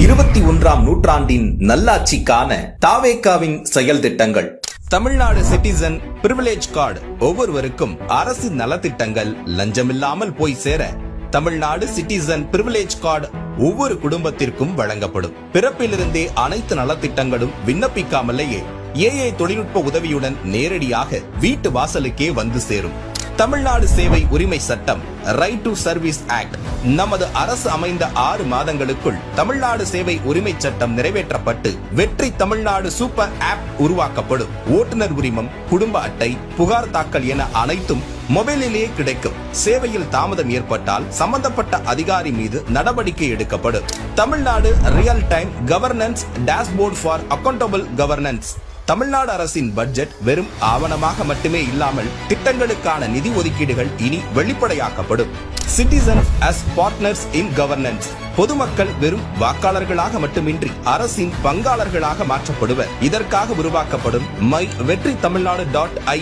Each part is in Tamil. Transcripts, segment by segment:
21ஆம் நூற்றாண்டின் நல்லாட்சிக்கான தாவேகாவின் செயல் திட்டங்கள். தமிழ்நாடு சிட்டிசன் பிரிவிலேஜ் கார்டு ஒவ்வொருவருக்கும் அரசு நலத்திட்டங்கள் லஞ்சமில்லாமல் போய் சேர தமிழ்நாடு சிட்டிசன் பிரிவிலேஜ் கார்டு ஒவ்வொரு குடும்பத்திற்கும் வழங்கப்படும். பிறப்பிலிருந்தே அனைத்து நலத்திட்டங்களும் விண்ணப்பிக்காமலேயே ஏஐ தொழில்நுட்ப உதவியுடன் நேரடியாக வீட்டு வாசலுக்கே வந்து சேரும். தமிழ்நாடு சேவை உரிமை சட்டம் ரைட் டு சர்வீஸ் ஆக்ட் நமது அரசு அமைந்த 6 மாதங்களுக்குள் தமிழ்நாடு சேவை உரிமை சட்டம் நிறைவேற்றப்பட்டு வெற்றி தமிழ்நாடு சூப்பர் ஆப் உருவாக்கப்படும். ஓட்டுநர் உரிமம், குடும்ப அட்டை, புகார் தாக்கல் என அனைத்தும் மொபைலிலேயே கிடைக்கும். சேவையில் தாமதம் ஏற்பட்டால் சம்பந்தப்பட்ட அதிகாரி மீது நடவடிக்கை எடுக்கப்படும். Tamil Nadu real time governance dashboard for accountable governance. Tamil Nadu அரசின் பட்ஜெட் வெறும் ஆவணமாக மட்டுமே இல்லாமல் திட்டங்களுக்கான நிதி ஒதுக்கீடுகள் இனி வெளிப்படையாக்கப்படும். Citizen as partners in governance. பொதுமக்கள் வெறும் வாக்காளர்களாக மட்டுமின்றி அரசின் பங்காளர்களாக மாற்றப்படுவர். இதற்காக உருவாக்கப்படும் மை வெற்றி தமிழ்நாடு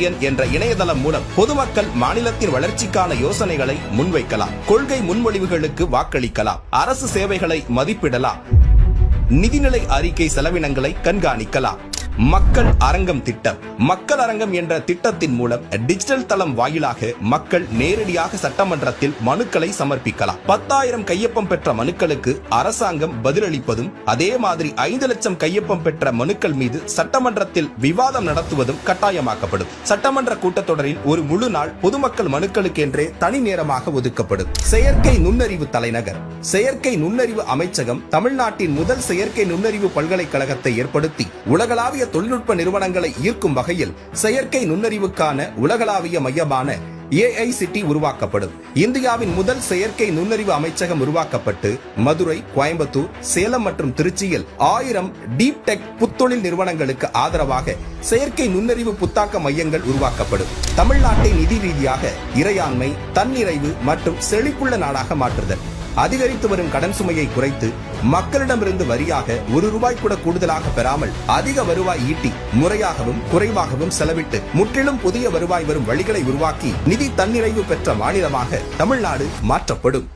.in என்ற இணையதளம் மூலம் பொதுமக்கள் மாநிலத்தின் வளர்ச்சிக்கான யோசனைகளை முன்வைக்கலாம், கொள்கை முன்மொழிவுகளுக்கு வாக்களிக்கலாம், அரசு சேவைகளை மதிப்பிடலாம், நிதிநிலை அறிக்கை செலவினங்களை கண்காணிக்கலாம். மக்கள் அரங்கம் திட்டம். மக்கள் அரங்கம் என்ற திட்டத்தின் மூலம் டிஜிட்டல் தளம் வாயிலாக மக்கள் நேரடியாக சட்டமன்றத்தில் மனுக்களை சமர்ப்பிக்கலாம். 10,000 கையொப்பம் பெற்ற மனுக்களுக்கு அரசாங்கம் பதிலளிப்பதும், அதே மாதிரி 5 லட்சம் கையொப்பம் பெற்ற மனுக்கள் மீது சட்டமன்றத்தில் விவாதம் நடத்துவதும் கட்டாயமாக்கப்படும். சட்டமன்ற கூட்டத்தொடரில் ஒரு முழு நாள் பொதுமக்கள் மனுக்களுக்கு என்றே தனி நேரமாக ஒதுக்கப்படும். செயற்கை நுண்ணறிவு தலைநகர். செயற்கை நுண்ணறிவு அமைச்சகம் தமிழ்நாட்டின் முதல் செயற்கை நுண்ணறிவு பல்கலைக்கழகத்தை ஏற்படுத்தி உலகளாவிய தொழில்நுட்ப நிறுவனங்களை ஈர்க்கும் வகையில் செயற்கை நுண்ணறிவுக்கான உலகளாவிய மையமான AICT உருவாக்கப்படும். இந்தியாவின் முதல் செயற்கை நுண்ணறிவு அமைச்சகம் உருவாக்கப்பட்டு மதுரை, கோயம்புத்தூர், சேலம் மற்றும் திருச்சியில் 1000 டீப் டெக் புத்தொழில் நிறுவனங்களுக்கு ஆதரவாக செயற்கை நுண்ணறிவு புத்தாக்க மையங்கள் உருவாக்கப்படும். தமிழ்நாட்டை நிதி ரீதியாக இறையாண்மை, தன்னிறைவு மற்றும் செழிப்புள்ள நாடாக மாற்றுதல். அதிகரித்து வரும் கடன் சுமையை குறைத்து மக்களிடமிருந்து வரியாக ₹1 கூட கூடுதலாக பெறாமல் அதிக வருவாய் ஈட்டி முறையாகவும் குறைவாகவும் செலவிட்டு முற்றிலும் புதிய வருவாய் வரும் வழிகளை உருவாக்கி நிதி தன்னிறைவு பெற்ற மாநிலமாக தமிழ்நாடு மாற்றப்படும்.